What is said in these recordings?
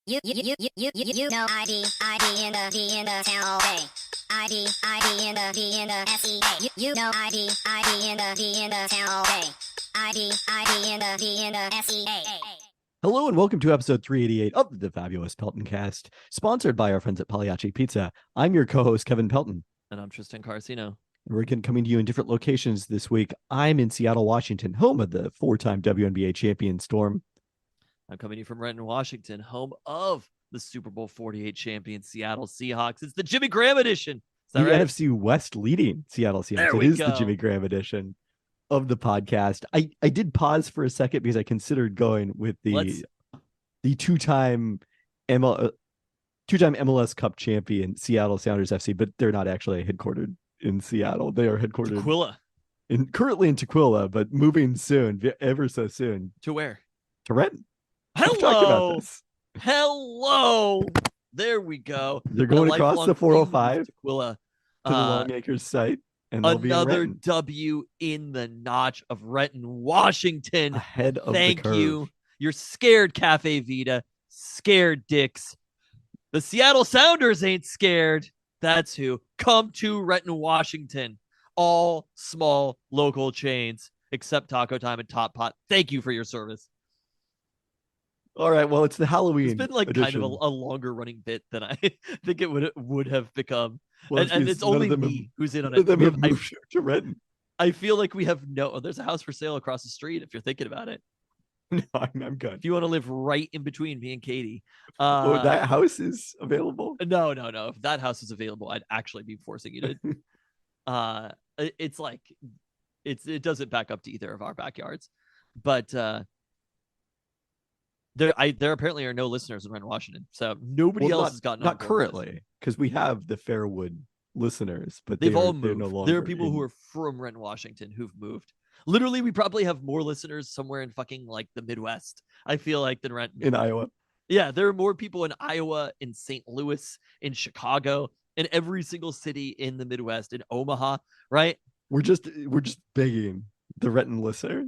You know ID in the town all day. ID in the SEA. You know ID in the town all day. ID in the SEA. Hello and welcome to episode 388 of the Fabulous Pelton Cast, sponsored by our friends at Pagliacci Pizza. I'm your co-host, Kevin Pelton. And I'm Tristan Carcino. We're coming to you in different locations this week. I'm in Seattle, Washington, home of the four-time WNBA champion Storm. I'm coming to you from Renton, Washington, home of the Super Bowl 48 champion Seattle Seahawks. It's the Jimmy Graham edition. Is that the right? NFC West leading Seattle Seahawks. There It we is go. the Jimmy Graham edition of the podcast. I did pause for a second because I considered going with the two-time MLS Cup champion Seattle Sounders FC, but they're not actually headquartered in Seattle. They are headquartered currently in Tequila, but moving soon, ever so soon. To where? To Renton. Hello. There we go. They're going across the 405 Tequila. to the Long Acres site. And another W in the notch of Renton, Washington. Ahead of Thank the curve. you. You're scared, Cafe Vita. Scared dicks. The Seattle Sounders ain't scared. That's who. Come to Renton, Washington. All small local chains, except Taco Time and Top Pot. Thank you for your service. All right. Well, it's the Halloween. It's been like edition. kind of a longer running bit than I think it would have become. Well, and it's only me who's in on it. To Renton. I feel like we have there's a house for sale across the street if you're thinking about it. No, I'm good. If you want to live right in between me and Katie. That house is available? No. If that house is available, I'd actually be forcing you to. It's like it doesn't back up to either of our backyards, but there apparently are no listeners in Renton, Washington, so nobody else has gotten not currently, because we have the Fairwood listeners, but they've all moved. They're no longer there are people who are from Renton, Washington, who've moved. Literally, we probably have more listeners somewhere in fucking like the Midwest, I feel like, than Renton. In Iowa. Yeah, there are more people in Iowa, in St. Louis, in Chicago, in every single city in the Midwest, in Omaha, right? We're just begging the Renton listener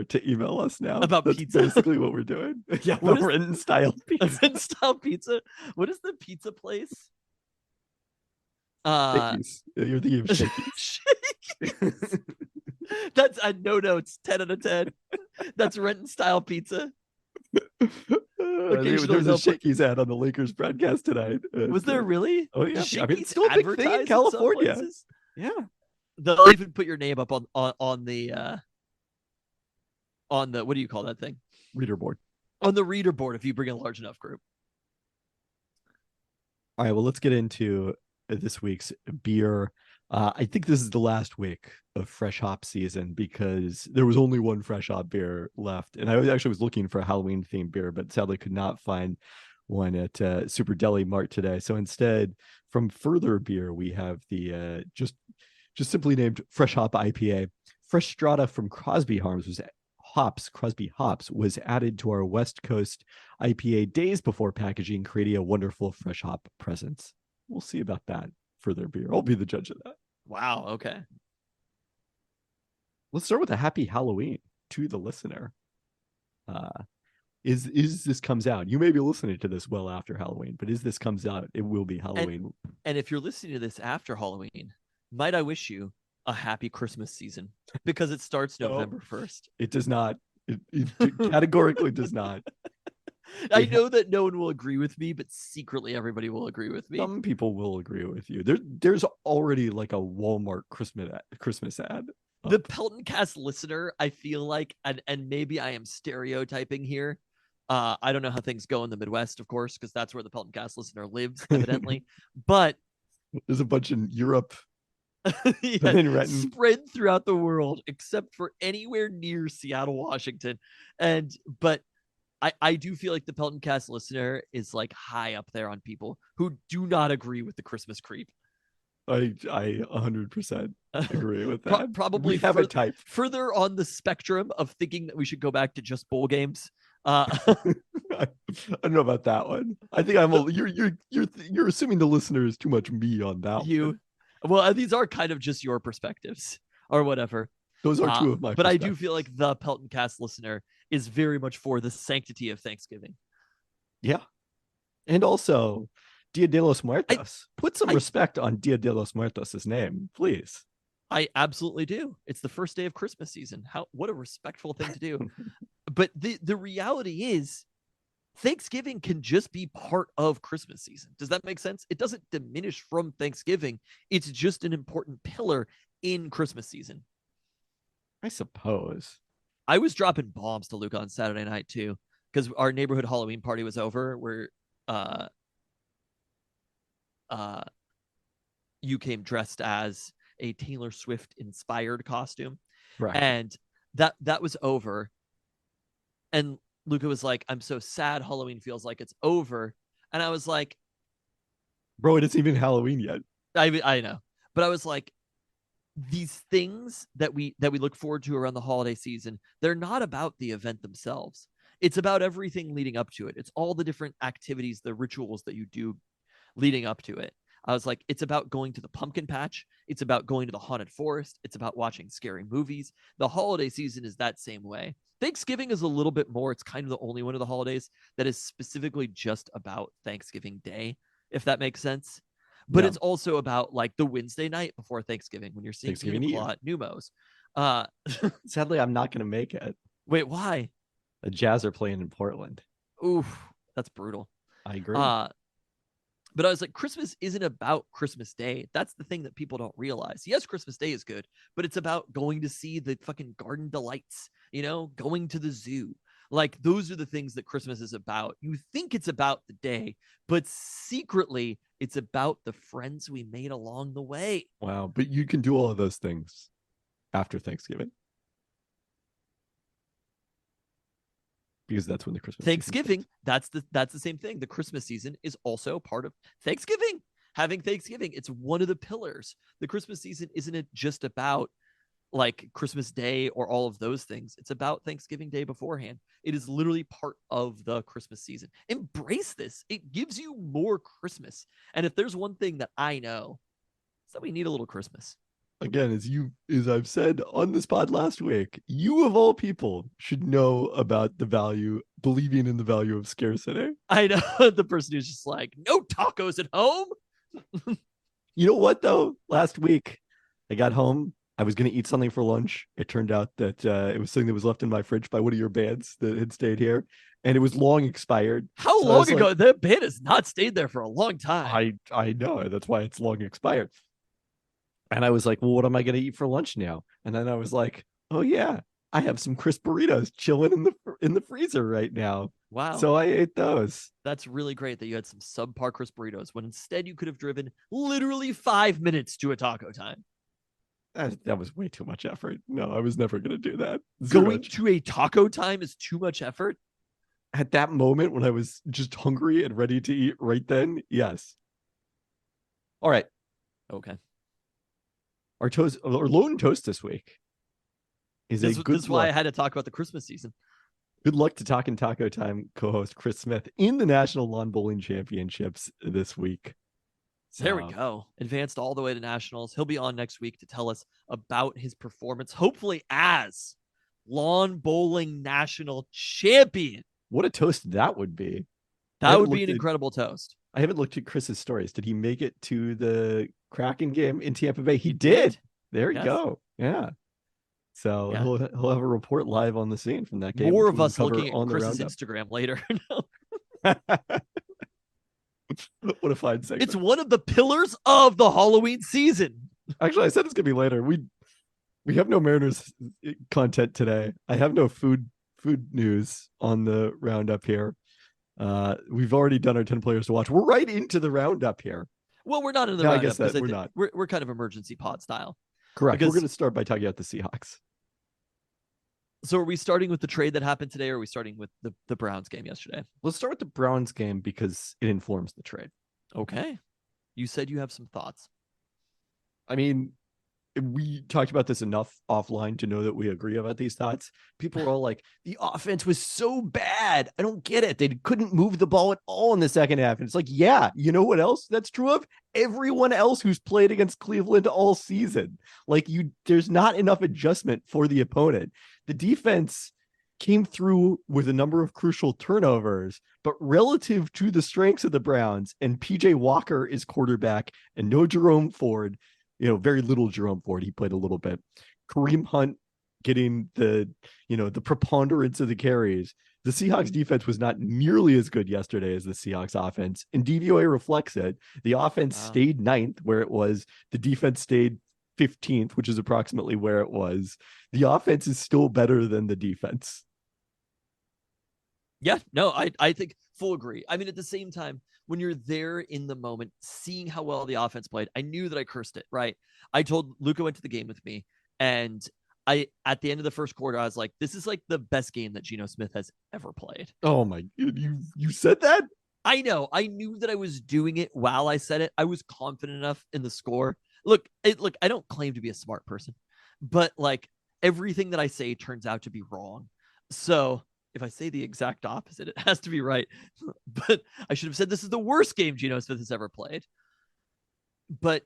to email us now about That's pizza. Basically, what we're doing. Yeah, what Renton style pizza. Renton style pizza. What is the pizza place? Shakey's. You're thinking of Shakey's. That's no notes. 10 out of 10. That's Renton style pizza. There was a Shakey's ad on the Lakers broadcast tonight. Was there really? Oh yeah, Shakey's still a big thing in California. Yeah, they'll even put your name up on the what do you call that thing? Reader board. On the reader board if you bring a large enough group. All right, well, let's get into this week's beer. I think this is the last week of fresh hop season because there was only one fresh hop beer left. And I was looking for a Halloween themed beer, but sadly could not find one at Super Deli Mart today. So instead, from Further Beer, we have the just simply named Fresh Hop IPA. Fresh strata from Crosby Hops was added to our West Coast IPA days before packaging, creating a wonderful fresh hop presence. We'll see about that. Further Beer. I'll be the judge of that. Wow. Okay. Let's start with a happy Halloween to the listener. Is this comes out? You may be listening to this well after Halloween, but as this comes out, it will be Halloween. And if you're listening to this after Halloween, might I wish you a happy Christmas season because it starts November 1st. It does not. It categorically does not. I know that no one will agree with me, but secretly everybody will agree with me. Some people will agree with you. There's already like a Walmart Christmas ad. The Pelton Cast listener, I feel like, and maybe I am stereotyping here. I don't know how things go in the Midwest, of course, because that's where the Pelton Cast listener lives, evidently. But there's a bunch in Europe. Yeah, spread throughout the world, except for anywhere near Seattle, Washington. But I do feel like the Pelton Cast listener is like high up there on people who do not agree with the Christmas creep. I 100% agree with that. Probably have a type further on the spectrum of thinking that we should go back to just bowl games. I don't know about that one. I think you're assuming the listener is too much me on that one. Well, these are kind of just your perspectives or whatever. Those are two of my But I do feel like the Pelton Cast listener is very much for the sanctity of Thanksgiving. Yeah. And also, Dia de los Muertos. Put some I- respect on Dia de los Muertos' name, please. I absolutely do. It's the first day of Christmas season. What a respectful thing to do. But the reality is Thanksgiving can just be part of Christmas season. Does that make sense? It doesn't diminish from Thanksgiving. It's just an important pillar in Christmas season. I suppose. I was dropping bombs to Luke on Saturday night too, because our neighborhood Halloween party was over where you came dressed as a Taylor Swift inspired costume. Right. And that was over. And Luca was like, I'm so sad Halloween feels like it's over. And I was like, bro, it isn't even Halloween yet. I know. But I was like, these things that we look forward to around the holiday season, they're not about the event themselves. It's about everything leading up to it. It's all the different activities, the rituals that you do leading up to it. I was like, it's about going to the pumpkin patch. It's about going to the haunted forest. It's about watching scary movies. The holiday season is that same way. Thanksgiving is a little bit more. It's kind of the only one of the holidays that is specifically just about Thanksgiving Day, if that makes sense. But it's also about like the Wednesday night before Thanksgiving when you're seeing Pina Colada at Numos. Sadly, I'm not going to make it. Wait, why? The Jazz are playing in Portland. Oof, that's brutal. I agree. But I was like, Christmas isn't about Christmas Day. That's the thing that people don't realize. Yes, Christmas Day is good, but it's about going to see the fucking garden delights, going to the zoo. Like, those are the things that Christmas is about. You think it's about the day, but secretly it's about the friends we made along the way. Wow. But you can do all of those things after Thanksgiving. Because that's when the Christmas Thanksgiving, that's the same thing. The Christmas season is also part of Thanksgiving. Having Thanksgiving, it's one of the pillars. The Christmas season isn't just about like Christmas Day or all of those things. It's about Thanksgiving Day beforehand. It is literally part of the Christmas season. Embrace this. It gives you more Christmas. And if there's one thing that I know, it's that we need a little Christmas. Again, as I've said on this pod last week, you of all people should know about believing in the value of scarcity. I know the person who's just like, no tacos at home. You know what though? Last week I got home. I was going to eat something for lunch. It turned out that it was something that was left in my fridge by one of your bands that had stayed here, and it was long expired. How long ago? That band has not stayed there for a long time. I know. That's why it's long expired. And I was like, well, what am I going to eat for lunch now? And then I was like, oh yeah, I have some crisp burritos chilling in the freezer right now. Wow. So I ate those. That's really great that you had some subpar crisp burritos when instead you could have driven literally 5 minutes to a taco time. That was way too much effort. No, I was never going to do that. Going to a taco time is too much effort? At that moment when I was just hungry and ready to eat right then, yes. All right. Okay. Our lone toast this week is this is why I had to talk about the Christmas season. Good luck to Talkin' Taco Time co-host Chris Smith in the National Lawn Bowling Championships this week. So, there we go. Advanced all the way to nationals. He'll be on next week to tell us about his performance, hopefully as lawn bowling national champion. What a toast that would be. That would be an incredible toast. I haven't looked at Chris's stories. Did he make it to the Kraken game in Tampa Bay? He did. There you go. Yeah. So he'll have a report live on the scene from that game. More of us looking at Chris's Instagram later. What a fine segment. It's one of the pillars of the Halloween season. Actually, I said it's gonna be later. We have no Mariners content today. I have no food news on the roundup here. We've already done our 10 players to watch. We're right into the roundup here. Well, we're not in the roundup. I guess that we're not. We're kind of emergency pod style. Correct. We're going to start by talking about the Seahawks. So are we starting with the trade that happened today, or are we starting with the Browns game yesterday? Let's start with the Browns game because it informs the trade. Okay. You said you have some thoughts. I mean, we talked about this enough offline to know that we agree about these thoughts. People are all like, the offense was so bad. I don't get it. They couldn't move the ball at all in the second half. And it's like, yeah, you know what else that's true of? Everyone else who's played against Cleveland all season. Like, there's not enough adjustment for the opponent. The defense came through with a number of crucial turnovers, but relative to the strengths of the Browns, and PJ Walker is quarterback and no Jerome Ford, very little Jerome Ford. He played a little bit. Kareem Hunt getting the preponderance of the carries. The Seahawks defense was not nearly as good yesterday as the Seahawks offense, and DVOA reflects it. The offense stayed 9th where it was. The defense stayed 15th, which is approximately where it was. The offense is still better than the defense. Yeah, no, I think full agree. I mean, at the same time, when you're there in the moment, seeing how well the offense played, I knew that I cursed it, right? I told Luca went to the game with me, and at the end of the first quarter, I was like, this is like the best game that Geno Smith has ever played. Oh my, you said that? I know. I knew that I was doing it while I said it. I was confident enough in the score. Look, I don't claim to be a smart person, but like everything that I say turns out to be wrong. So if I say the exact opposite, it has to be right. But I should have said this is the worst game Geno Smith has ever played. But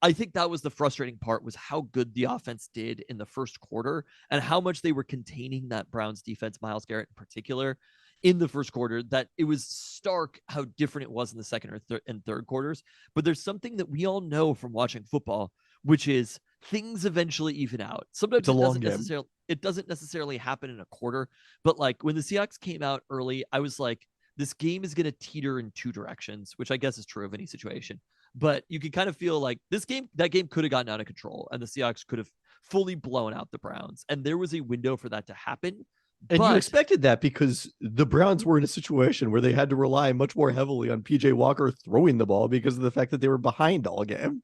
I think that was the frustrating part, was how good the offense did in the first quarter and how much they were containing that Browns defense, Myles Garrett in particular, in the first quarter, that it was stark how different it was in the second and third quarters. But there's something that we all know from watching football, which is things eventually even out. Sometimes it doesn't necessarily happen in a quarter, but like when the Seahawks came out early, I was like, this game is going to teeter in two directions, which I guess is true of any situation. But you can kind of feel like that game could have gotten out of control and the Seahawks could have fully blown out the Browns. And there was a window for that to happen. And you expected that because the Browns were in a situation where they had to rely much more heavily on PJ Walker throwing the ball because of the fact that they were behind all game.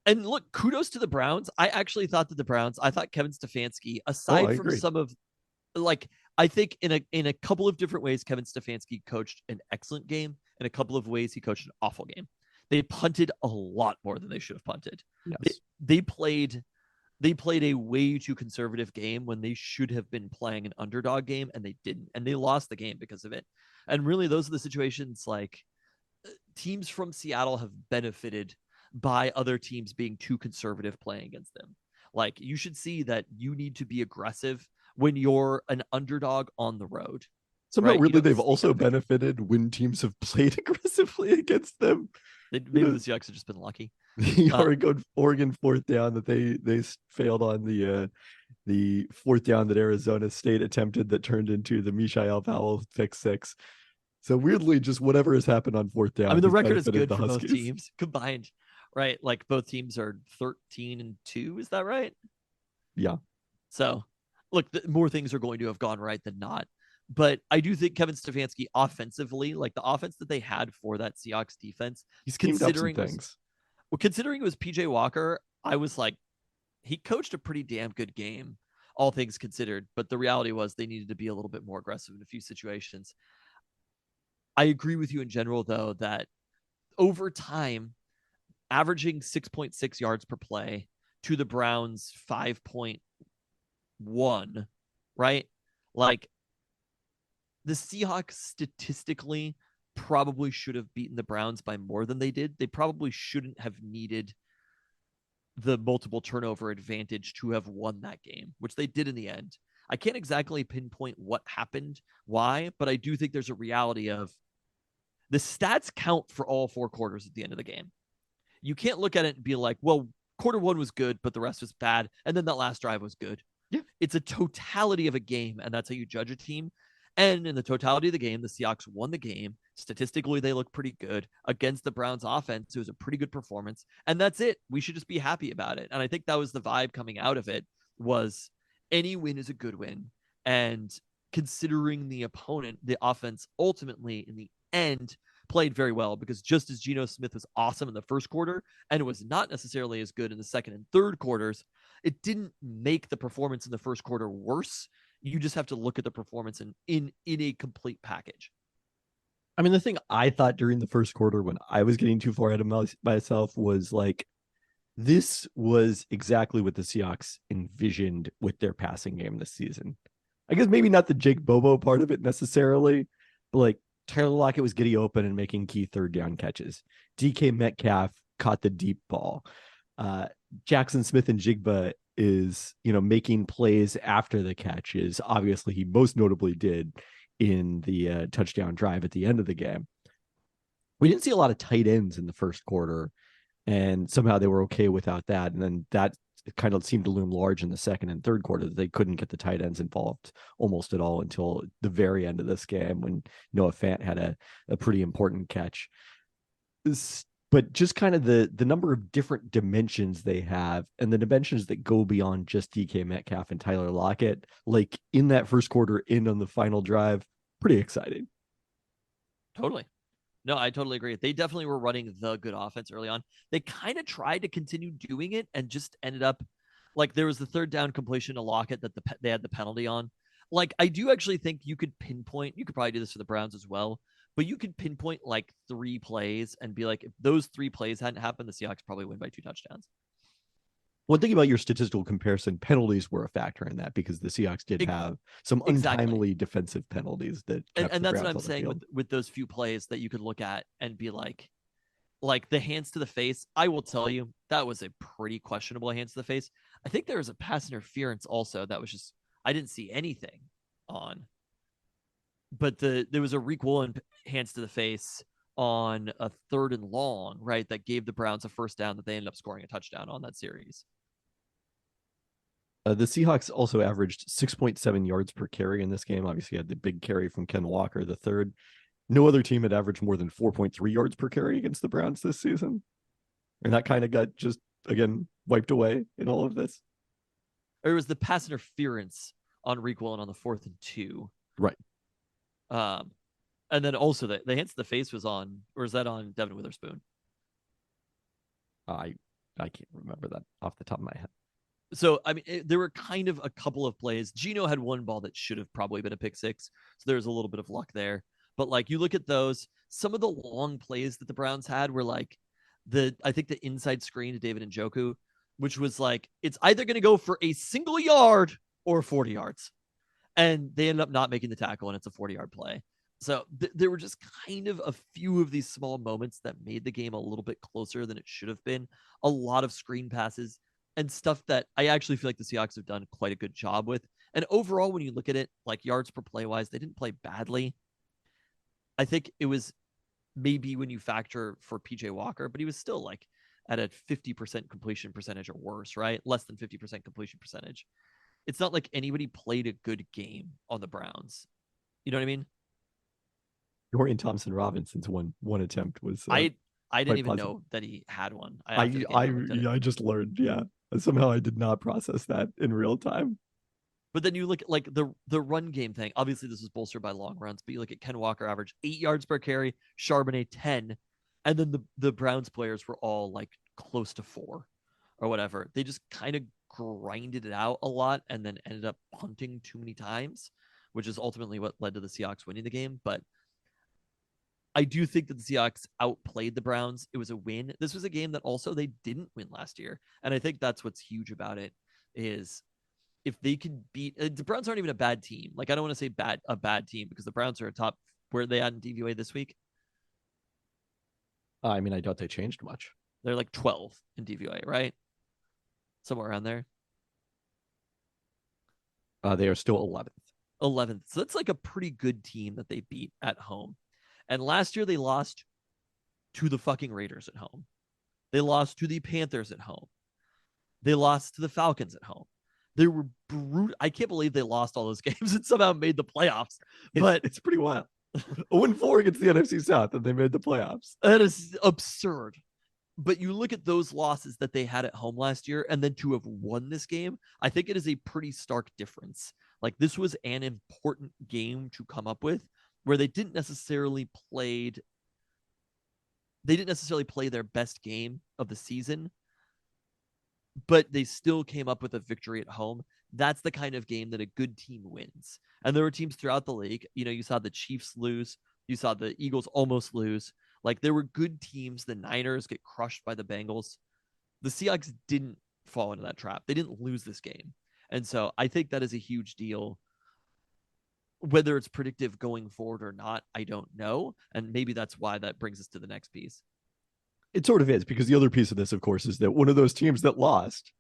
And look, kudos to the Browns. I actually thought that I thought Kevin Stefanski, aside from some of, like, I think in a couple of different ways, Kevin Stefanski coached an excellent game. In a couple of ways, he coached an awful game. They punted a lot more than they should have punted. Yes. They played a way too conservative game when they should have been playing an underdog game, and they didn't. And they lost the game because of it. And really, those are the situations, like, teams from Seattle have benefited by other teams being too conservative playing against them. Like, you should see that you need to be aggressive when you're an underdog on the road. Somehow, right? Really, they've also benefited when teams have played aggressively against them. Maybe the Seahawks have just been lucky. The Oregon fourth down that they failed on, the fourth down that Arizona State attempted that turned into the Mishael Powell pick six. So weirdly, just whatever has happened on fourth down. I mean, the record is good for both teams combined, right? Like, both teams are 13-2. Is that right? Yeah. So, look, more things are going to have gone right than not. But I do think Kevin Stefanski offensively, like the offense that they had for that Seahawks defense, considering it was PJ Walker, I was like, he coached a pretty damn good game, all things considered. But the reality was they needed to be a little bit more aggressive in a few situations. I agree with you in general, though, that over time, averaging 6.6 yards per play to the Browns 5.1, right? Like, the Seahawks statistically probably should have beaten the Browns by more than they did. They probably shouldn't have needed the multiple turnover advantage to have won that game, which they did in the end. I can't exactly pinpoint what happened, why, but I do think there's a reality of the stats count for all four quarters at the end of the game. You can't look at it and be like, well, quarter one was good, but the rest was bad. And then that last drive was good. Yeah. It's a totality of a game, and that's how you judge a team. And in the totality of the game, the Seahawks won the game. Statistically, they look pretty good against the Browns offense. It was a pretty good performance. And that's it. We should just be happy about it. And I think that was the vibe coming out of it, was any win is a good win. And considering the opponent, the offense ultimately in the end played very well, because just as Geno Smith was awesome in the first quarter and it was not necessarily as good in the second and third quarters, it didn't make the performance in the first quarter worse. You just have to look at the performance in a complete package. I mean, the thing I thought during the first quarter when I was getting too far ahead of myself was like, this was exactly what the Seahawks envisioned with their passing game this season. I guess maybe not the Jake Bobo part of it necessarily, but like Tyler Lockett was getting open and making key third down catches. DK Metcalf caught the deep ball. Jackson Smith and Jigba is, making plays after the catches. Obviously, he most notably did in the touchdown drive at the end of the game. We didn't see a lot of tight ends in the first quarter, and somehow they were okay without that. And then that kind of seemed to loom large in the second and third quarter, that they couldn't get the tight ends involved almost at all until the very end of this game when Noah Fant had a pretty important catch. But just kind of the number of different dimensions they have, and the dimensions that go beyond just DK Metcalf and Tyler Lockett, like in that first quarter, in on the final drive, pretty exciting. Totally. No, I totally agree. They definitely were running the good offense early on. They kind of tried to continue doing it and just ended up like there was the third down completion to Lockett that they had the penalty on. Like, I do actually think you could pinpoint, you could probably do this for the Browns as well, but you could pinpoint like 3 plays and be like, if those 3 plays hadn't happened, the Seahawks probably win by 2 touchdowns. One thing about your statistical comparison, penalties were a factor in that because the Seahawks did have some untimely defensive penalties that kept and the that's Browns what I'm on the saying field. with those few plays that you could look at and be like the hands to the face. I will tell you that was a pretty questionable hands to the face. I think there was a pass interference also that was just, I didn't see anything on, but there was a Reek Woolen hands to the face on a 3rd and long, right, that gave the Browns a first down that they ended up scoring a touchdown on that series. The Seahawks also averaged 6.7 yards per carry in this game. Obviously, had the big carry from Ken Walker, the third. No other team had averaged more than 4.3 yards per carry against the Browns this season. And that kind of got just, again, wiped away in all of this. Or it was the pass interference on Reek Woolen on the 4th and 2. Right. And then also the hands to the face was on, or is that on Devin Witherspoon? I can't remember that off the top of my head. So, I mean, there were kind of a couple of plays. Geno had one ball that should have probably been a pick 6. So there's a little bit of luck there. But like you look at those, some of the long plays that the Browns had were like I think the inside screen to David Njoku, which was like, it's either going to go for a single yard or 40 yards. And they ended up not making the tackle, and it's a 40-yard play. So there were just kind of a few of these small moments that made the game a little bit closer than it should have been. A lot of screen passes and stuff that I actually feel like the Seahawks have done quite a good job with. And overall, when you look at it, like yards per play wise, they didn't play badly. I think it was maybe when you factor for PJ Walker, but he was still like at a 50% completion percentage or worse, right? Less than 50% completion percentage. It's not like anybody played a good game on the Browns. You know what I mean? Dorian Thompson-Robinson's one attempt was I didn't even positive. know that he had one. I just learned, yeah. Somehow I did not process that in real time. But then you look at like the run game thing. Obviously, this was bolstered by long runs, but you look at Ken Walker average 8 yards per carry, Charbonnet 10, and then the Browns players were all like close to 4 or whatever. They just kind of grinded it out a lot and then ended up punting too many times, which is ultimately what led to the Seahawks winning the game. But I do think that the Seahawks outplayed the Browns. It was a win. This was a game that also they didn't win last year. And I think that's what's huge about it is if they can beat the Browns aren't even a bad team. Like, I don't want to say a bad team because the Browns are a top where they at in DVOA this week. I mean, I doubt they changed much. They're like 12 in DVOA, right? Somewhere around there. They are still 11th. 11th. So that's like a pretty good team that they beat at home. And last year they lost to the fucking Raiders at home. They lost to the Panthers at home. They lost to the Falcons at home. They were brutal. I can't believe they lost all those games and somehow made the playoffs. But it's pretty wild. 0-4 against the NFC South and they made the playoffs. That is absurd. But you look at those losses that they had at home last year and then to have won this game, I think it is a pretty stark difference. Like, this was an important game to come up with where they didn't necessarily play their best game of the season, but they still came up with a victory at home. That's the kind of game that a good team wins. And there were teams throughout the league. You know, you saw the Chiefs lose. You saw the Eagles almost lose. Like, there were good teams. The Niners get crushed by the Bengals. The Seahawks didn't fall into that trap. They didn't lose this game. And so I think that is a huge deal. Whether it's predictive going forward or not, I don't know. And maybe that's why that brings us to the next piece. It sort of is, because the other piece of this, of course, is that one of those teams that lost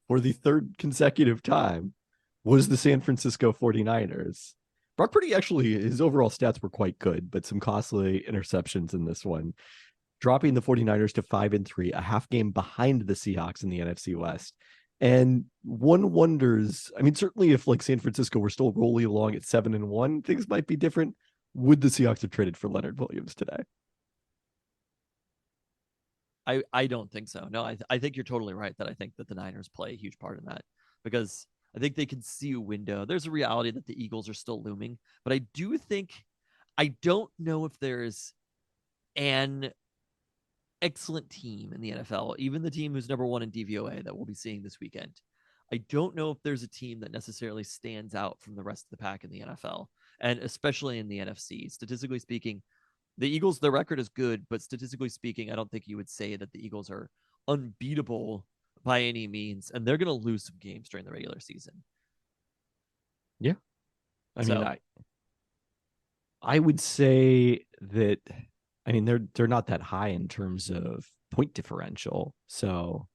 for the third consecutive time was the San Francisco 49ers. Brock Purdy actually, his overall stats were quite good, but some costly interceptions in this one, dropping the 49ers to 5-3, a half game behind the Seahawks in the NFC West. And one wonders, I mean, certainly if like San Francisco were still rolling along at 7-1, things might be different. Would the Seahawks have traded for Leonard Williams today? I don't think so. No, I think you're totally right that I think that the Niners play a huge part in that, because I think they can see a window. There's a reality that the Eagles are still looming, but I do think, I don't know if there's an excellent team in the NFL, even the team who's number one in DVOA that we'll be seeing this weekend. I don't know if there's a team that necessarily stands out from the rest of the pack in the NFL, and especially in the NFC. Statistically speaking, the Eagles, their record is good, but statistically speaking, I don't think you would say that the Eagles are unbeatable by any means, and they're going to lose some games during the regular season. Yeah. I mean, I would say that, I mean, they're not that high in terms of point differential. So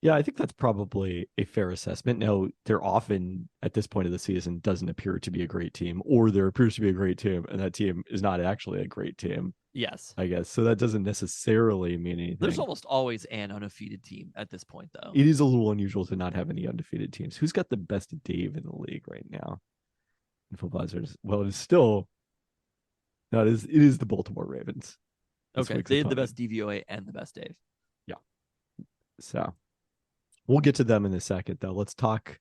yeah, I think that's probably a fair assessment. Now, they're often at this point of the season doesn't appear to be a great team, or there appears to be a great team, and that team is not actually a great team. Yes. I guess. So that doesn't necessarily mean anything. There's almost always an undefeated team at this point, though. It is a little unusual to not have any undefeated teams. Who's got the best Dave in the league right now? Infobuzzers. Well, it is still, no, it is the Baltimore Ravens. Okay, they had the best DVOA and the best Dave. Yeah. So we'll get to them in a second, though. Let's talk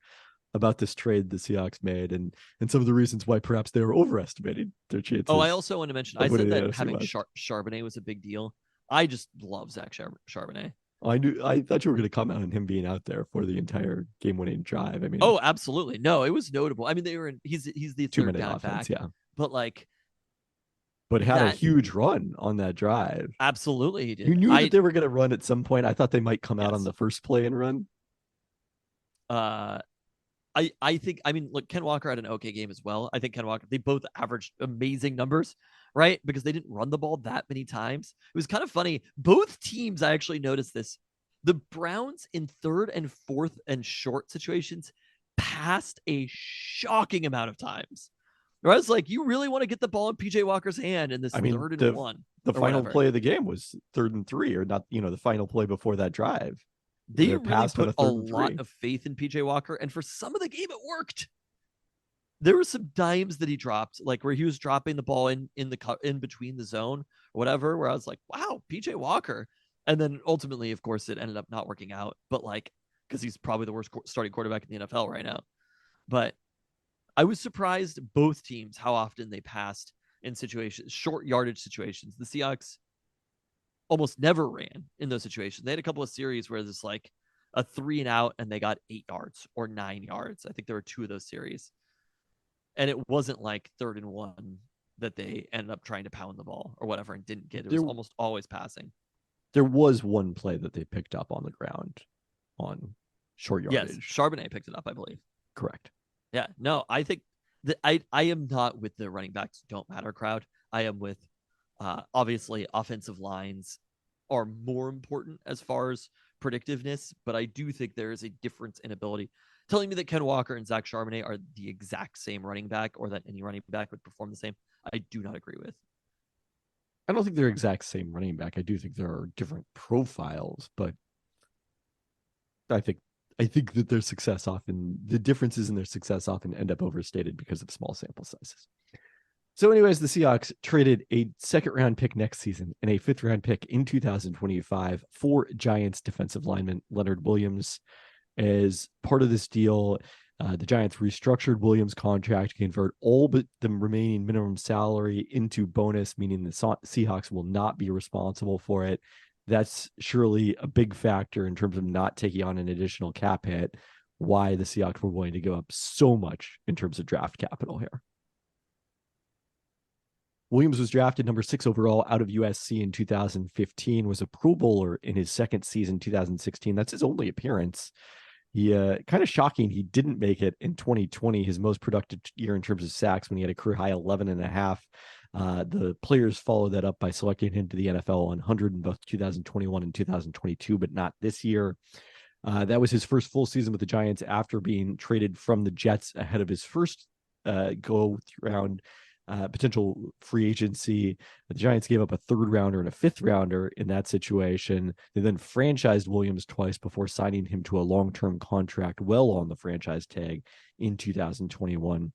about this trade the Seahawks made and some of the reasons why perhaps they were overestimating their chances. Oh, I also want to mention, I said that having Charbonnet was a big deal. I just love Zach Charbonnet. I thought you were going to comment on him being out there for the entire game-winning drive. I mean, oh, absolutely. No, it was notable. I mean, they were he's the third down offense, back, yeah. But had a huge run on that drive. Absolutely, he did. You knew that they were going to run at some point. I thought they might come out on the first play and run. I think, I mean, look, Ken Walker had an okay game as well. I think Ken Walker, they both averaged amazing numbers, right? Because they didn't run the ball that many times. It was kind of funny. Both teams, I actually noticed this. The Browns in third and fourth and short situations passed a shocking amount of times. I was like, you really want to get the ball in PJ Walker's hand in this third and one. The final play of the game was 3rd and 3, or not, the final play before that drive. They really put a lot of faith in PJ Walker, and for some of the game, it worked. There were some dimes that he dropped, like where he was dropping the ball in between the zone or whatever, where I was like, wow, PJ Walker. And then ultimately, of course, it ended up not working out, but because he's probably the worst starting quarterback in the NFL right now. But I was surprised both teams how often they passed in short yardage situations. The Seahawks almost never ran in those situations. They had a couple of series where there's like a 3 and out and they got 8 yards or 9 yards. I think there were 2 of those series. And it wasn't like 3rd and 1 that they ended up trying to pound the ball or whatever and didn't get. It was almost always passing. There was one play that they picked up on the ground on short yardage. Yes, Charbonnet picked it up, I believe. Correct. Yeah, no, I think that I am not with the running backs don't matter crowd. I am with obviously offensive lines are more important as far as predictiveness, but I do think there is a difference in ability. Telling me that Ken Walker and Zach Charbonnet are the exact same running back, or that any running back would perform the same, I do not agree with. I don't think they're exact same running back. I do think there are different profiles, but I think that their success often, the differences in their success often end up overstated because of small sample sizes. So anyways, the Seahawks traded a 2nd-round pick next season and a 5th-round pick in 2025 for Giants defensive lineman Leonard Williams. As part of this deal, the Giants restructured Williams' contract to convert all but the remaining minimum salary into bonus, meaning the Seahawks will not be responsible for it. That's surely a big factor in terms of not taking on an additional cap hit, why the Seahawks were willing to go up so much in terms of draft capital here. Williams was drafted number 6 overall out of USC in 2015, was a Pro Bowler in his 2nd season, 2016. That's his only appearance. He kind of shocking he didn't make it in 2020, his most productive year in terms of sacks, when he had a career high 11 and a half. The players followed that up by selecting him to the NFL 100 in both 2021 and 2022, but not this year. That was his first full season with the Giants after being traded from the Jets ahead of his first go round potential free agency. The Giants gave up a third rounder and a fifth rounder in that situation. They then franchised Williams twice before signing him to a long-term contract well on the franchise tag in 2021.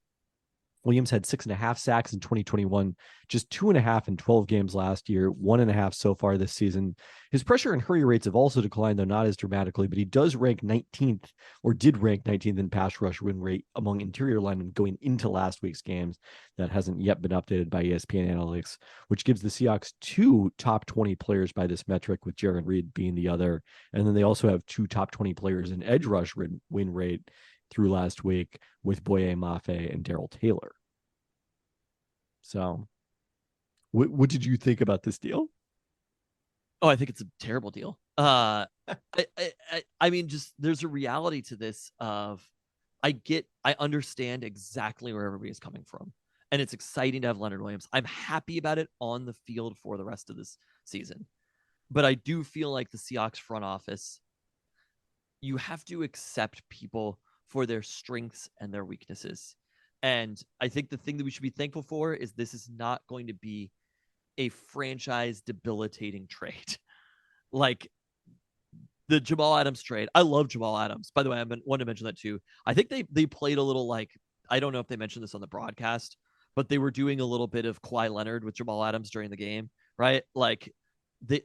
Williams had 6.5 sacks in 2021, just 2.5 in 12 games last year, 1.5 so far this season. His pressure and hurry rates have also declined, though not as dramatically, but he does rank 19th, or did rank 19th in pass rush win rate among interior linemen going into last week's games. That hasn't yet been updated by ESPN Analytics, which gives the Seahawks 2 top 20 players by this metric, with Jaron Reed being the other. And then they also have 2 top 20 players in edge rush win rate through last week, with Boye Mafe and Darrell Taylor. So what did you think about this deal? Oh, I think it's a terrible deal. I mean, just there's a reality to this of I understand exactly where everybody's coming from. And it's exciting to have Leonard Williams. I'm happy about it on the field for the rest of this season. But I do feel like the Seahawks front office, you have to accept people for their strengths and their weaknesses. And I think the thing that we should be thankful for is this is not going to be a franchise debilitating trade. Like the Jamal Adams trade. I love Jamal Adams. By the way, I wanted to mention that too. I think they played a little like, I don't know if they mentioned this on the broadcast, but they were doing a little bit of Kawhi Leonard with Jamal Adams during the game, right? Like they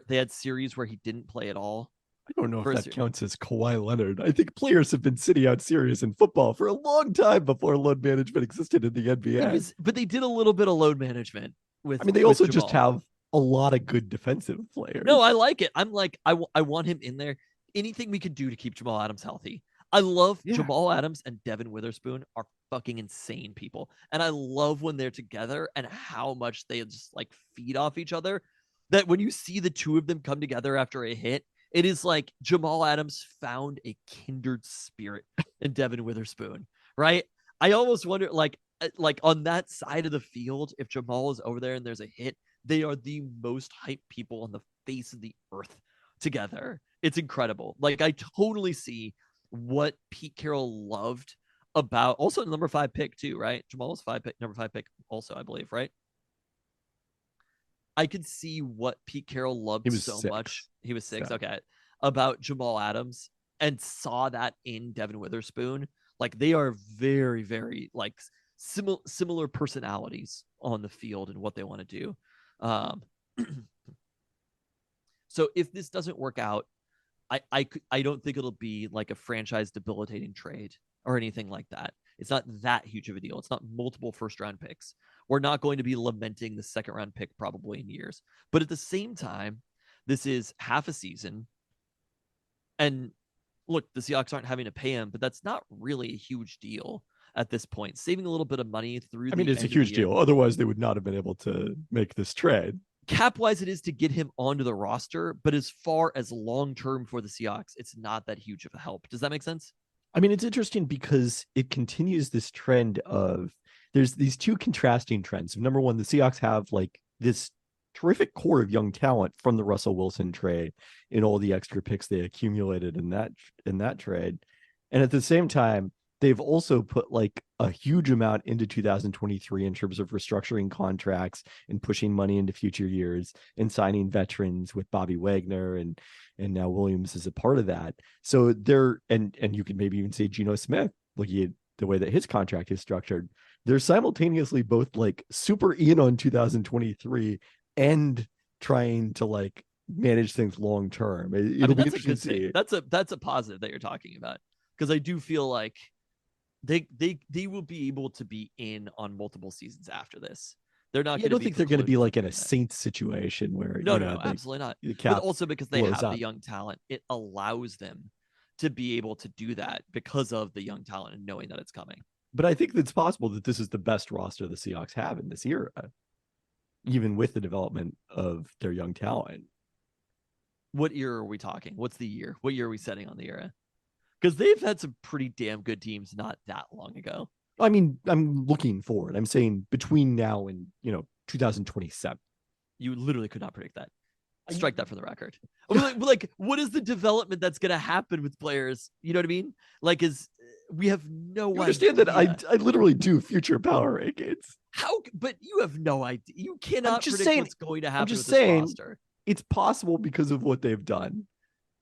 had series where he didn't play at all. I don't know if that counts as Kawhi Leonard. I think players have been sitting out serious in football for a long time before load management existed in the NBA. But they did a little bit of load management with. I mean, they also just have a lot of good defensive players. No, I like it. I'm like, I want him in there. Anything we could do to keep Jamal Adams healthy. I love Jamal Adams and Devin Witherspoon are fucking insane people. And I love when they're together and how much they just like feed off each other. That when you see the two of them come together after a hit, it is like Jamal Adams found a kindred spirit in Devin Witherspoon, right? I almost wonder, like on that side of the field, if Jamal is over there and there's a hit, they are the most hyped people on the face of the earth together. It's incredible. Like I totally see what Pete Carroll loved about also the number 5 pick too, right? Jamal was number 5 pick also, I believe, right? I could see what Pete Carroll loved so 6. Much. He was 6. Yeah. Okay. About Jamal Adams and saw that in Devin Witherspoon. Like they are very, very like similar personalities on the field and what they want to do. So if this doesn't work out, I don't think it'll be like a franchise debilitating trade or anything like that. It's not that huge of a deal. It's not multiple first round picks. We're not going to be lamenting the second round pick probably in years. But at the same time, this is half a season. And look, the Seahawks aren't having to pay him, but that's not really a huge deal at this point. Saving a little bit of money through. I mean, it's a huge deal. Otherwise, they would not have been able to make this trade. Cap-wise, it is to get him onto the roster. But as far as long-term for the Seahawks, it's not that huge of a help. Does that make sense? I mean, it's interesting because it continues this trend of there's these two contrasting trends. Number one, the Seahawks have like this terrific core of young talent from the Russell Wilson trade in all the extra picks they accumulated in that trade. And at the same time, they've also put like a huge amount into 2023 in terms of restructuring contracts and pushing money into future years and signing veterans with Bobby Wagner and now Williams is a part of that. So they're, and you could maybe even say Geno Smith, looking at the way that his contract is structured, they're simultaneously both like super in on 2023 and trying to like manage things long term. It'll be interesting to see. That's a positive that you're talking about, because I do feel like they will be able to be in on multiple seasons after this. They're not. I don't think they're going to be like in a Saints situation where no, absolutely not. But also because they have the young talent, it allows them to be able to do that because of the young talent and knowing that it's coming. But I think it's possible that this is the best roster the Seahawks have in this era, even with the development of their young talent. What era are we talking? What's the year? What year are we setting on the era? Because they've had some pretty damn good teams not that long ago. I mean, I'm looking forward. I'm saying between now and 2027. You literally could not predict that. Strike that from the record. Like, what is the development that's going to happen with players? You know what I mean? Like, we have no You understand that idea. I literally do future power rankings. But you have no idea. You cannot just predict saying- what's going to happen just with this saying- roster. It's possible because of what they've done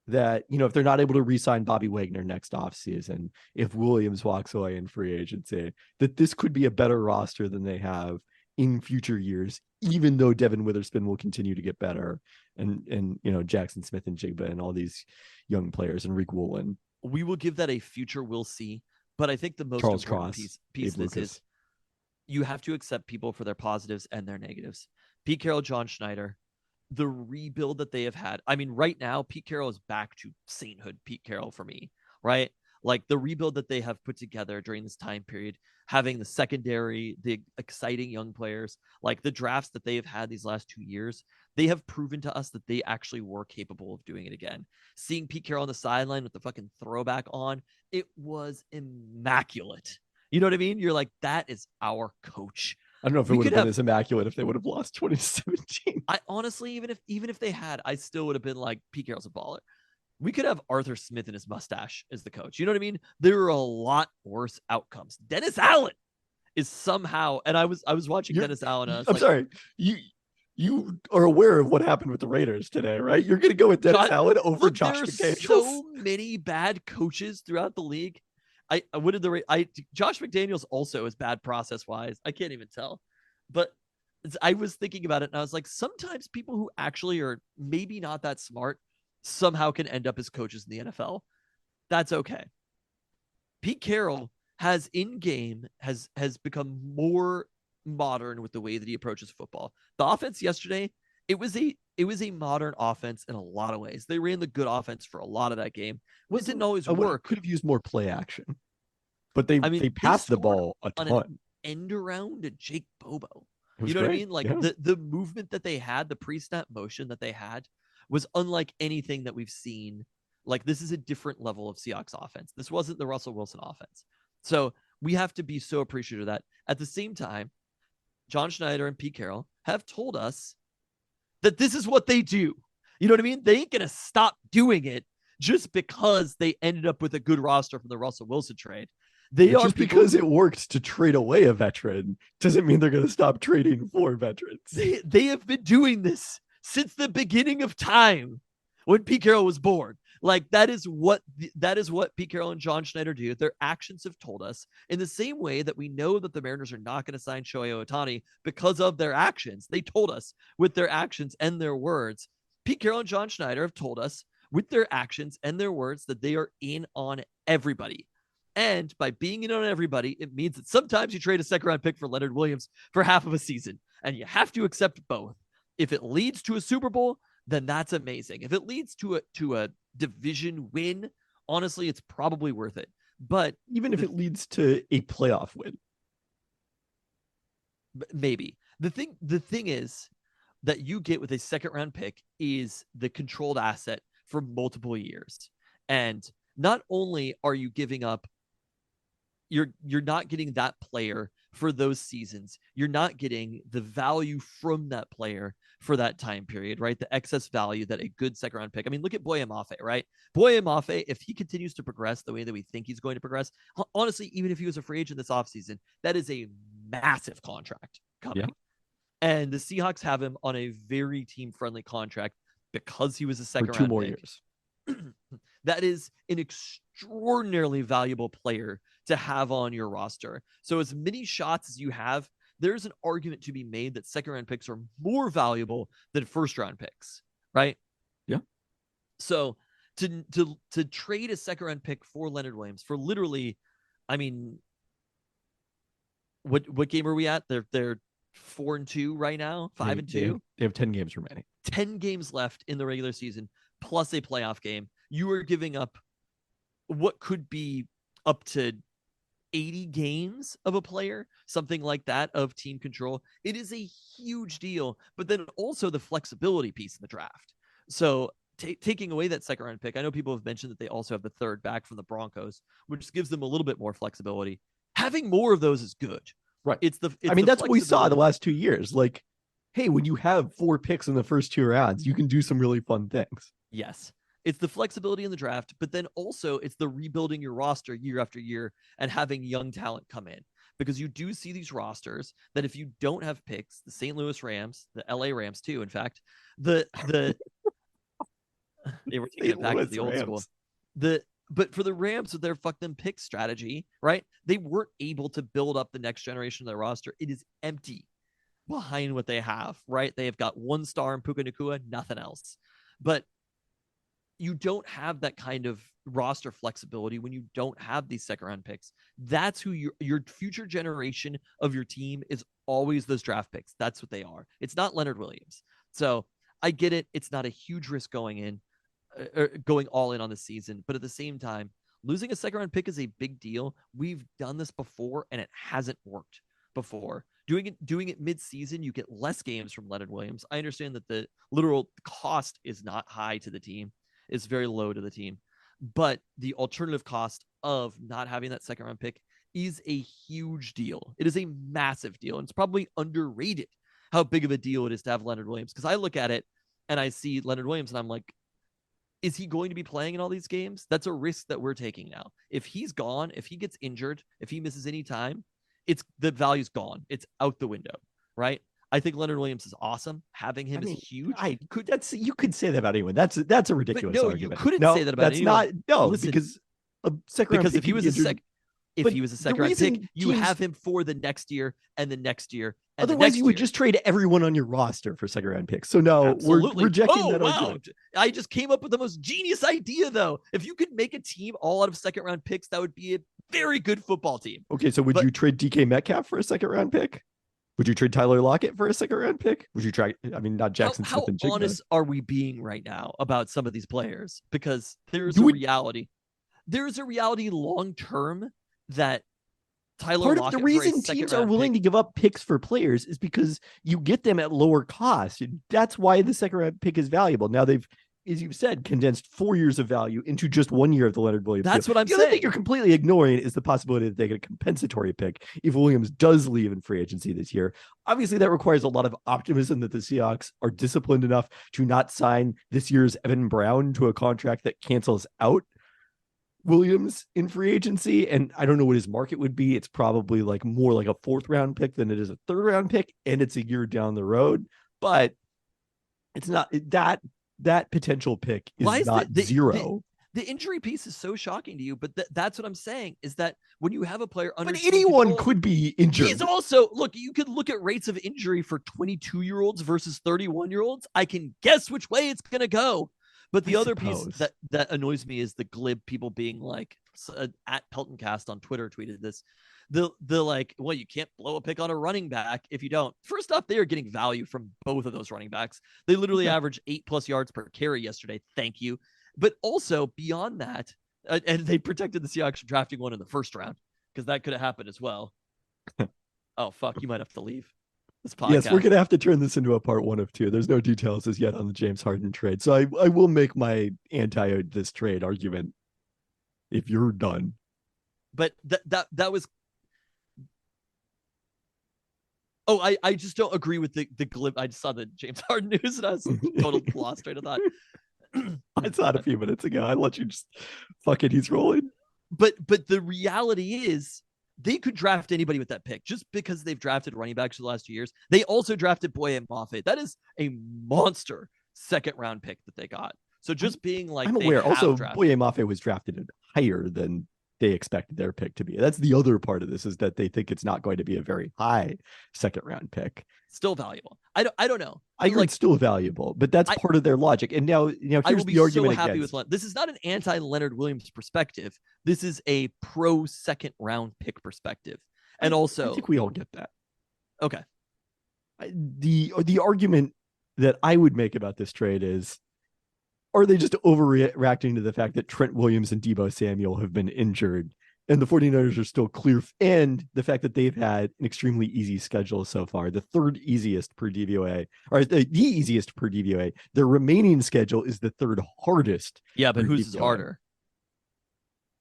that, if they're not able to re-sign Bobby Wagner next offseason, if Williams walks away in free agency, that this could be a better roster than they have in future years, even though Devin Witherspoon will continue to get better and Jackson Smith and Jigba and all these young players and Rick Woolen. We will give that a future we'll see. But I think the most Charles important Cross, piece Abe of this Lucas. is you have to accept people for their positives and their negatives. Pete Carroll, John Schneider, the rebuild that they have had. I mean, right now, Pete Carroll is back to sainthood Pete Carroll for me, right? Like the rebuild that they have put together during this time period, having the secondary, the exciting young players, like the drafts that they have had these last 2 years, they have proven to us that they actually were capable of doing it again. Seeing Pete Carroll on the sideline with the fucking throwback on, it was immaculate. You know what I mean? You're like, that is our coach. I don't know if it We would have could been have- as immaculate if they would have lost 2017. I honestly, even if they had, I still would have been like, Pete Carroll's a baller. We could have Arthur Smith and his mustache as the coach. You know what I mean? There are a lot worse outcomes. Dennis Allen is somehow, and I was watching Dennis Allen. And I was I'm like, sorry. You are aware of what happened with the Raiders today, right? You're going to go with Dennis Allen over look, Josh there are McDaniels. so many bad coaches throughout the league. Josh McDaniels also is bad process wise. I can't even tell, but I was thinking about it and I was like, sometimes people who actually are maybe not that smart somehow can end up as coaches in the NFL. That's okay. Pete Carroll has become more modern with the way that he approaches football. The offense yesterday, it was a modern offense in a lot of ways. They ran the good offense for a lot of that game. It didn't always work. Could have used more play action, but they passed the ball a on ton. an end around to Jake Bobo. It was You know what I great. mean? Like Yeah. the movement that they had, the pre-snap motion that they had was unlike anything that we've seen. Like, this is a different level of Seahawks offense. This wasn't the Russell Wilson offense. So we have to be so appreciative of that. At the same time, John Schneider and Pete Carroll have told us that this is what they do. You know what I mean? They ain't going to stop doing it just because they ended up with a good roster from the Russell Wilson trade. Just because it worked to trade away a veteran doesn't mean they're going to stop trading for veterans. They have been doing this since the beginning of time when Pete Carroll was born. Like, that is what Pete Carroll and John Schneider do. Their actions have told us, in the same way that we know that the Mariners are not going to sign Shohei Ohtani because of their actions. They told us with their actions and their words. Pete Carroll and John Schneider have told us with their actions and their words that they are in on everybody. And by being in on everybody, it means that sometimes you trade a second-round pick for Leonard Williams for half of a season, and you have to accept both. If it leads to a Super Bowl, then that's amazing. If it leads to a division win, honestly, it's probably worth it. But even if it leads to a playoff win, maybe the thing is that you get with a second-round pick is the controlled asset for multiple years, and not only are you giving up. You're not getting that player for those seasons. You're not getting the value from that player for that time period, right? The excess value that a good second round pick. I mean, look at Boye Mafe, right? Boye Mafe, if he continues to progress the way that we think he's going to progress, honestly, even if he was a free agent this offseason, that is a massive contract coming. Yeah. And the Seahawks have him on a very team-friendly contract because he was a second for round 2 more pick. years. That is an extraordinarily valuable player to have on your roster. So as many shots as you have, there's an argument to be made that second round picks are more valuable than first round picks, right? Yeah. So to trade a second round pick for Leonard Williams for literally, I mean, what game are we at? They're 4-2 right now, 5-2. They have 10 games remaining. 10 games left in the regular season, plus a playoff game. You are giving up what could be up to 80 games of a player, something like that, of team control. It is a huge deal, but then also the flexibility piece in the draft. So taking away that second round pick, I know people have mentioned that they also have the third back from the Broncos, which gives them a little bit more flexibility. Having more of those is good. Right. It's that's what we saw the last 2 years. Like, hey, when you have 4 picks in the first 2 rounds, you can do some really fun things. Yes. It's the flexibility in the draft, but then also it's the rebuilding your roster year after year and having young talent come in. Because you do see these rosters that if you don't have picks, the St. Louis Rams, the LA Rams too, in fact, the they were taking it back to the old school. But for the Rams with their fuck them pick strategy, right? They weren't able to build up the next generation of their roster. It is empty behind what they have, right? They have got 1 star in Puka Nacua, nothing else. But you don't have that kind of roster flexibility when you don't have these second round picks. That's who your future generation of your team is, always those draft picks. That's what they are. It's not Leonard Williams. So I get it. It's not a huge risk going in, or going all in on the season. But at the same time, losing a second round pick is a big deal. We've done this before and it hasn't worked before. Doing it mid-season, you get less games from Leonard Williams. I understand that the literal cost is not high to the team. It's very low to the team. But the alternative cost of not having that second round pick is a huge deal. It is a massive deal. And it's probably underrated how big of a deal it is to have Leonard Williams. Because I look at it and I see Leonard Williams and I'm like, is he going to be playing in all these games? That's a risk that we're taking now. If he's gone, if he gets injured, if he misses any time, the value's gone. It's out the window, right? I think Leonard Williams is awesome. Having him is huge. You could say that about anyone. That's a ridiculous argument. You couldn't say that about anyone. Listen, because a second round pick, if he was a second round pick, you have him for the next year and the next year. And otherwise, you would just trade everyone on your roster for second round picks. So no, we're rejecting that argument. I just came up with the most genius idea, though. If you could make a team all out of second round picks, that would be a very good football team. Okay, so would you trade DK Metcalf for a second round pick? Would you trade Tyler Lockett for a second round pick? Would you try? I mean, not Jackson Smith and Jigba. How honest are we being right now about some of these players? Because there's a reality. There's a reality long term that Tyler Lockett. Part of the reason teams are willing to give up picks for players is because you get them at lower cost. That's why the second round pick is valuable. Now they've, as you've said, condensed 4 years of value into just 1 year of the Leonard Williams. That's what I'm saying. The other thing you're completely ignoring is the possibility that they get a compensatory pick if Williams does leave in free agency this year. Obviously, that requires a lot of optimism that the Seahawks are disciplined enough to not sign this year's Evan Brown to a contract that cancels out Williams in free agency. And I don't know what his market would be. It's probably more like a 4th round pick than it is a 3rd round pick. And it's a year down the road, but it's not that potential pick is not zero. The injury piece is so shocking to you, but that's what I'm saying is that when you have a player under but anyone could be injured. He's also, you could look at rates of injury for 22-year-olds versus 31-year-olds. I can guess which way it's going to go. But the other piece that annoys me is the glib people being like, at Peltoncast on Twitter tweeted this. The well, you can't blow a pick on a running back if you don't. First off, they are getting value from both of those running backs. They literally averaged 8+ yards per carry yesterday. Thank you. But also beyond that, and they protected the Seahawks from drafting one in the 1st round because that could have happened as well. Oh, fuck. You might have to leave this podcast. Yes, we're going to have to turn this into a part 1 of 2. There's no details as yet on the James Harden trade. So I will make my anti this trade argument if you're done. But that was... Oh, I just don't agree with the glib. I just saw the James Harden news and I was totally lost train of thought. I saw it a few minutes ago. I let you just fuck it. He's rolling. But the reality is they could draft anybody with that pick just because they've drafted running backs for the last 2 years. They also drafted Boye Mafe. That is a monster 2nd round pick that they got. So just being like, I'm aware. Also, Boye Mafe was drafted higher than they expected their pick to be. That's the other part of this, is that they think it's not going to be a very high 2nd round pick. Still valuable. I don't know. I agree, it's still valuable, but that's part of their logic. And now here's the argument. So happy with this is not an anti-Leonard Williams perspective. This is a pro 2nd round pick perspective. And also, I think we all get that. Okay. The argument that I would make about this trade is, are they just overreacting to the fact that Trent Williams and Deebo Samuel have been injured and the 49ers are still clear, and the fact that they've had an extremely easy schedule so far, the 3rd easiest per DVOA, or the easiest per DVOA. Their remaining schedule is the 3rd hardest. Yeah, but whose is harder?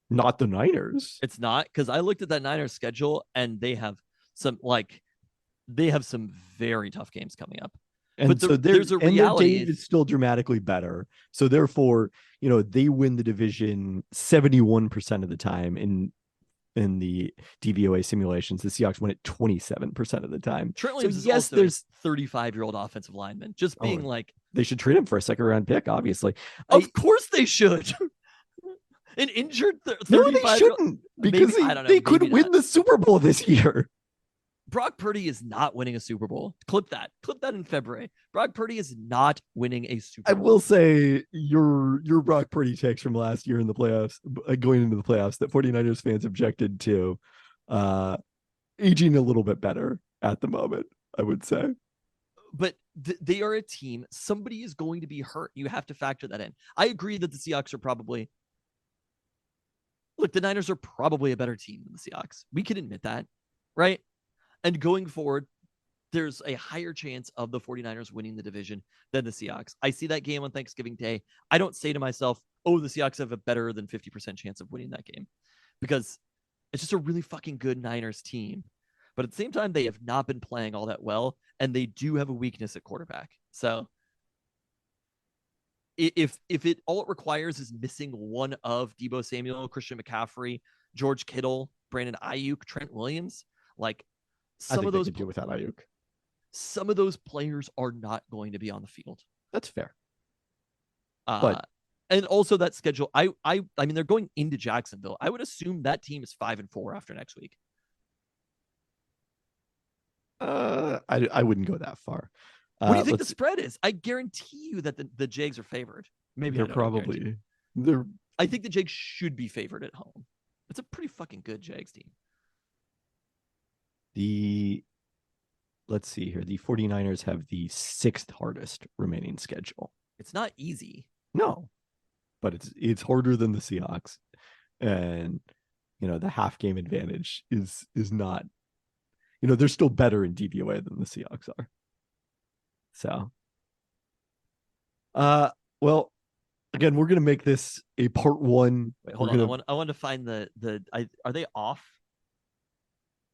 Not the Niners. It's not, because I looked at that Niners schedule and they have some very tough games coming up. And But so there's a their reality. Dave is still dramatically better. So therefore, they win the division 71% of the time in the DVOA simulations. The Seahawks win it 27% of the time. Trent So Williams is yes, also there's a 35-year-old offensive lineman. Just being like, they should trade him for a second round pick, obviously. of course they should. An injured 35. No, they shouldn't, because maybe, I don't know, they could maybe win not. the Super Bowl this year. Brock Purdy is not winning a Super Bowl. Clip that in February. Brock Purdy is not winning a Super Bowl. I will say your Brock Purdy takes from last year in the playoffs, going into the playoffs, that 49ers fans objected to, aging a little bit better at the moment, I would say. But they are a team. Somebody is going to be hurt. You have to factor that in. I agree that the Seahawks are probably... Look, the Niners are probably a better team than the Seahawks. We can admit that, right? And going forward, there's a higher chance of the 49ers winning the division than the Seahawks. I see that game on Thanksgiving Day. I don't say to myself, oh, the Seahawks have a better than 50% chance of winning that game, because it's just a really fucking good Niners team. But at the same time, they have not been playing all that well, and they do have a weakness at quarterback. So if it all it requires is missing one of Deebo Samuel, Christian McCaffrey, George Kittle, Brandon Ayuk, Trent Williams, like some of those do without Ayuk. Some of those players are not going to be on the field. That's fair. But and also that schedule, I mean, they're going into Jacksonville. I would assume that team is 5-4 after next week. I wouldn't go that far. What do you think the spread is? I guarantee you that the Jags are favored. Maybe they're probably they're. I think the Jags should be favored at home. It's a pretty fucking good Jags team. Let's see here. The 49ers have the 6th hardest remaining schedule. It's not easy. No, but it's harder than the Seahawks, and the half game advantage is not. They're still better in DVOA than the Seahawks are. So, well, again, we're gonna make this a part 1. Wait, hold on. I want to find are they off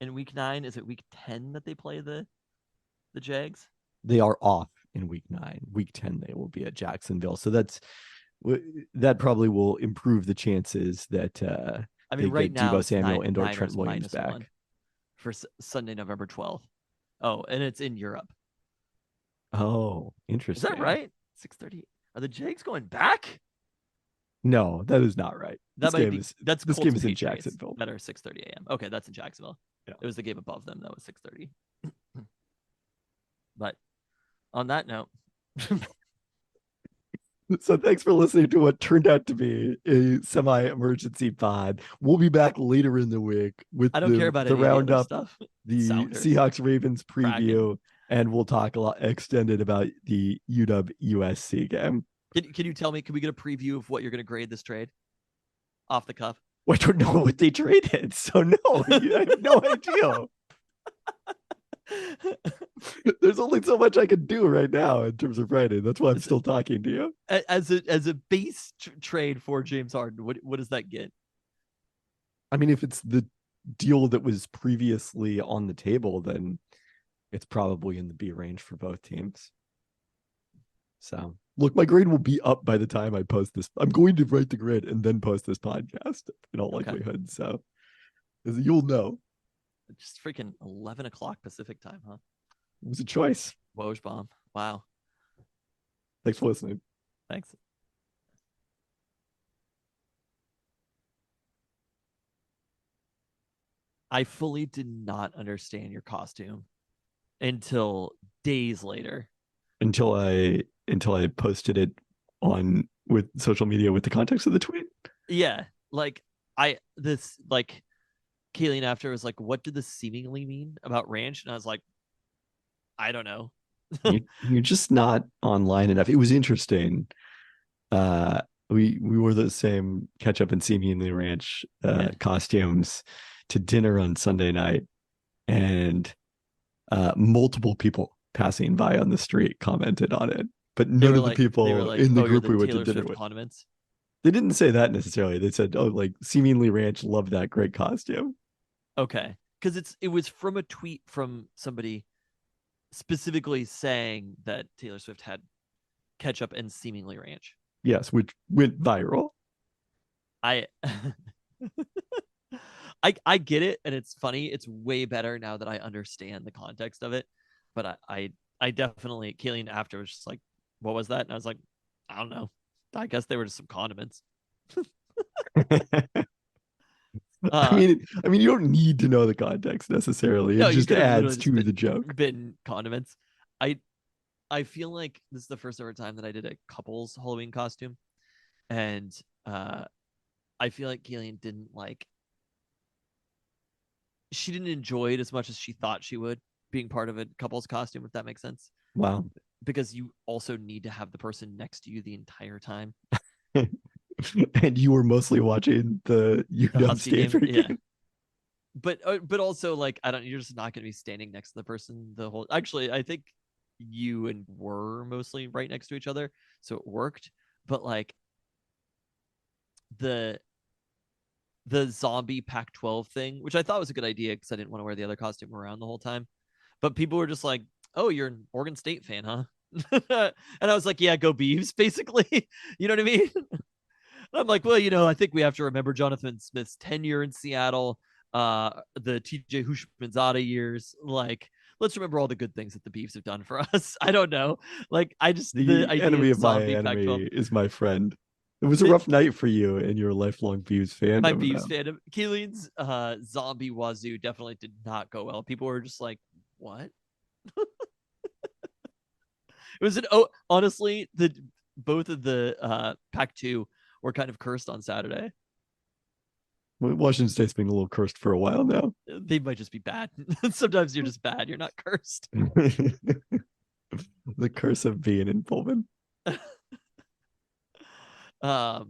in week 9? Is it week 10 that they play the Jags? They are off in week 9. Week 10 they will be at Jacksonville. So that probably will improve the chances that I mean, they right get now Deebo Samuel and or Niners Trent Williams back for Sunday, November 12th. Oh, and it's in Europe. Oh, interesting. Is that right? 6:30. Are the Jags going back? No, that is not right. This game is in Jacksonville. That are 6:30 a.m. Okay, that's in Jacksonville. Yeah. It was the game above them that was 6:30. But on that note, so thanks for listening to what turned out to be a semi-emergency pod. We'll be back later in the week with the roundup, stuff. the Sounders. Seahawks Ravens preview, Kraken. and we'll talk a lot extended about the UW USC game. Can you tell me? Can we get a preview of what you're going to grade this trade off the cuff? Well, I don't know what they traded, so no, I have no idea. There's only so much I can do right now in terms of writing. That's why I'm still talking to you. As a base trade for James Harden, what does that get? I mean, if it's the deal that was previously on the table, then it's probably in the B range for both teams. So, look, my grade will be up by the time I post this. I'm going to write the grade and then post this podcast in all likelihood. So, you'll know. Just freaking 11 o'clock Pacific time, huh? It was a choice. Woj bomb. Wow. Thanks for listening. Thanks. I fully did not understand your costume until days later. Until I posted it on with social media with the context of the tweet. Yeah. Kayleen after was like, what did this seemingly mean about ranch? And I was like, I don't know. You're just not online enough. It was interesting. We wore the same ketchup and seemingly ranch costumes to dinner on Sunday night, and multiple people passing by on the street commented on it, but none of the people in the group we went to dinner with. Condiments. They didn't say that necessarily. They said, "Oh, like seemingly ranch, love that great costume." Okay, because it was from a tweet from somebody specifically saying that Taylor Swift had ketchup and seemingly ranch. Yes, which went viral. I I get it, and it's funny. It's way better now that I understand the context of it. But I definitely, Kayleen after was just like, what was that? And I was like, I don't know. I guess they were just some condiments. I mean, you don't need to know the context necessarily. No, It you just could have adds literally to just the joke. been condiments. I I feel like this is the first ever time that I did a couple's Halloween costume, and I feel like Kayleen didn't like. She didn't enjoy it as much as she thought she would, being part of a couple's costume, if that makes sense. Wow. Because you also need to have the person next to you the entire time. And you were mostly watching the The UW Husky game, Stanford yeah. game. But also like I don't. You're just not going to be standing next to the person the whole. Actually, I think you and were mostly right next to each other, so it worked. But like the zombie Pac-12 thing, which I thought was a good idea because I didn't want to wear the other costume around the whole time. But people were just like, "Oh, you're an Oregon State fan, huh?" And I was like, "Yeah, go Beavs," basically. You know what I mean? And I'm like, well, I think we have to remember Jonathan Smith's tenure in Seattle, the TJ Hushmanzada years. Like, let's remember all the good things that the Beavs have done for us. I don't know. Like, the The idea enemy of of my zombie Pac-12. enemy is my friend. It was a rough night for you and your lifelong Beavs My fandom. Beavs fandom. Keelan's zombie Wazoo definitely did not go well. People were just like, what? It was honestly, both of the Pac-2 were kind of cursed on Saturday. Washington State's been a little cursed for a while now. They might just be bad. Sometimes you're just bad. You're not cursed. The curse of being in Pullman. But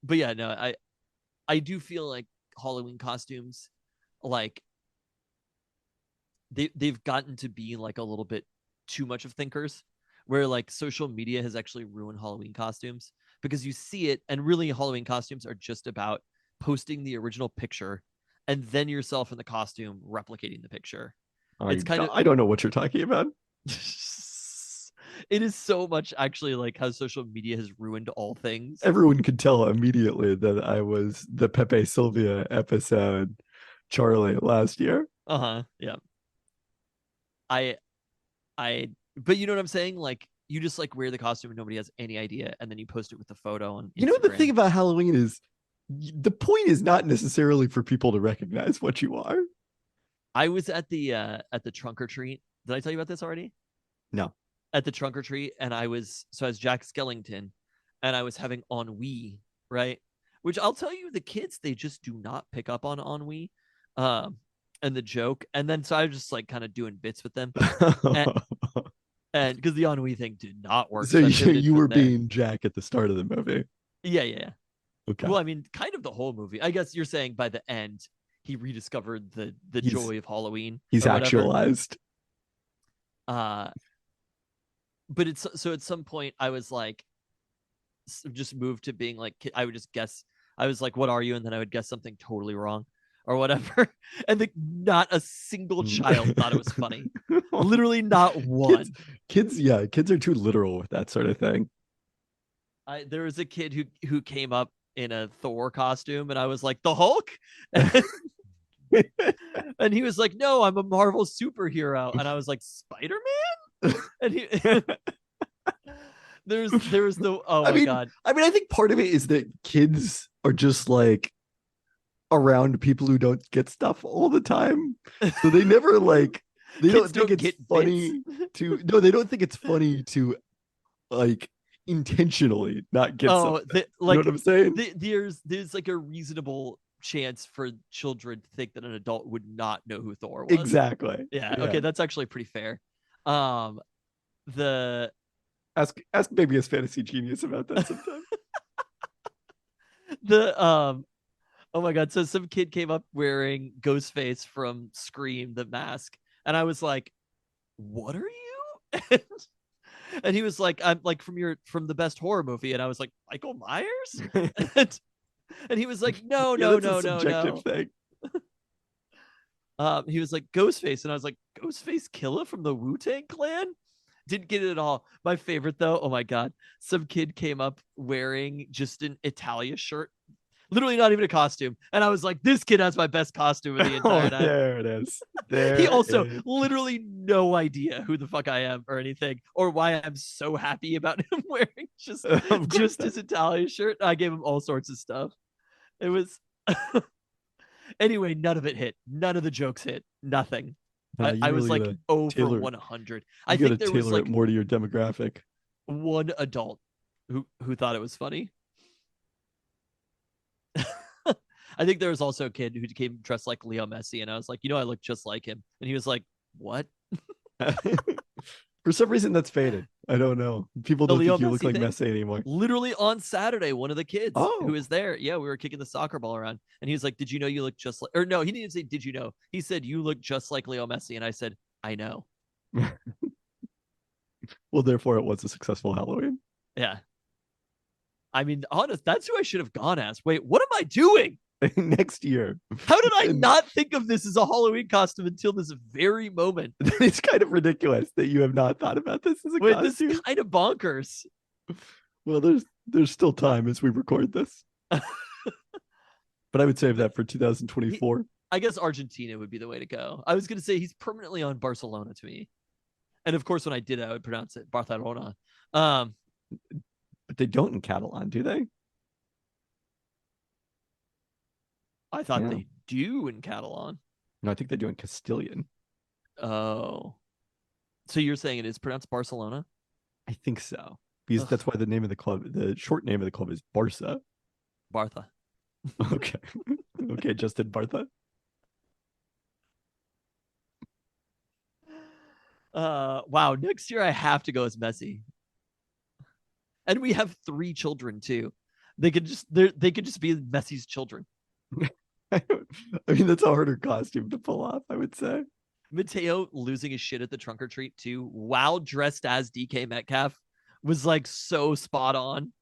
yeah, no, I do feel like Halloween costumes, like they've gotten to be like a little bit too much of thinkers, where like social media has actually ruined Halloween costumes because you see it, and really Halloween costumes are just about posting the original picture and then yourself in the costume replicating the picture. It's kind of I don't know what you're talking about. It is so much actually like how social media has ruined all things. Everyone could tell immediately that I was the Pepe Sylvia episode Charlie last year. Yeah. But you know what I'm saying? Like you just like wear the costume and nobody has any idea, and then you post it with the photo on Instagram. You know, the thing about Halloween is the point is not necessarily for people to recognize what you are. I was at the trunk or treat. Did I tell you about this already? No. At the trunk or treat, and I was Jack Skellington, and I was having ennui, right? Which I'll tell you, the kids, they just do not pick up on ennui, and the joke. And then so I was just like kind of doing bits with them, and because the ennui thing did not work. So you were being Jack at the start of the movie. Yeah. Okay. Well, I mean, kind of the whole movie. I guess you're saying by the end he rediscovered the joy of Halloween. He's actualized. But it's so at some point I was like, just moved to being like, I would just guess. I was like, "What are you?" And then I would guess something totally wrong or whatever. And not a single child thought it was funny. Literally not one. Kids are too literal with that sort of thing. There was a kid who came up in a Thor costume, and I was like, "The Hulk?" And he was like, "No, I'm a Marvel superhero." And I was like, "Spider-Man?" And he there was no God. I mean, I think part of it is that kids are just like around people who don't get stuff all the time. So they never like they don't think it's funny to they don't think it's funny to like intentionally not get something. You know what I'm saying? There's like a reasonable chance for children to think that an adult would not know who Thor was. Exactly. Yeah. Okay, that's actually pretty fair. Ask maybe his fantasy genius about that sometime. Oh my God. So some kid came up wearing Ghostface from Scream, the mask. And I was like, "What are you?" And he was like, "I'm like from the best horror movie." And I was like, "Michael Myers?" And he was like, no. Thing. He was like Ghostface, and I was like, Ghostface Killer from the Wu-Tang Clan? Didn't get it at all. My favorite though, oh my god, some kid came up wearing just an Italia shirt, literally not even a costume, and I was like, this kid has my best costume of the entire Oh, night. there it is. He There also it literally no idea who the fuck I am or anything, or why I'm so happy about him wearing just is. Of course. his Italian shirt. I gave him all sorts of stuff. It was anyway, none of it hit. None of the jokes hit. Nothing. You I was really like gotta over tailor- 100. You I gotta think there was tailor like it more to your demographic. one adult who thought it was funny. I think there was also a kid who came dressed like Leo Messi, and I was like, I look just like him, and he was like, "What?" For some reason, that's faded. I don't know. People The don't Leo think you look Messi like thing? Messi anymore. Literally on Saturday, one of the kids Oh. who was there, yeah, we were kicking the soccer ball around, and he was like, "Did you know you look just like?" Or no, he didn't say, "Did you know?" He said, "You look just like Leo Messi," and I said, "I know." Well, therefore, it was a successful Halloween. Yeah. I mean, honest, that's who I should have gone as. Wait, what am I doing? Next year. How did I And- not think of this as a Halloween costume until this very moment? It's kind of ridiculous that you have not thought about this as a Wait, this costume. is kind of bonkers. Well, there's still time as we record this. But I would save that for 2024. I guess Argentina would be the way to go. I was going to say he's permanently on Barcelona to me. And of course, when I did it, I would pronounce it Barcelona. But they don't in Catalan, do they? I thought Yeah. they do in Catalan. No, I think they do in Castilian. Oh. So you're saying it is pronounced Barcelona? I think so. Because Ugh. that's why the name of the club, the short name of the club is Barca. Bartha. Okay. Okay, Justin Bartha. Wow. Next year I have to go as Messi. And we have 3 children too. They could just be Messi's children. I mean, that's a harder costume to pull off, I would say. Mateo losing his shit at the trunk or treat too, while dressed as DK Metcalf, was like so spot on.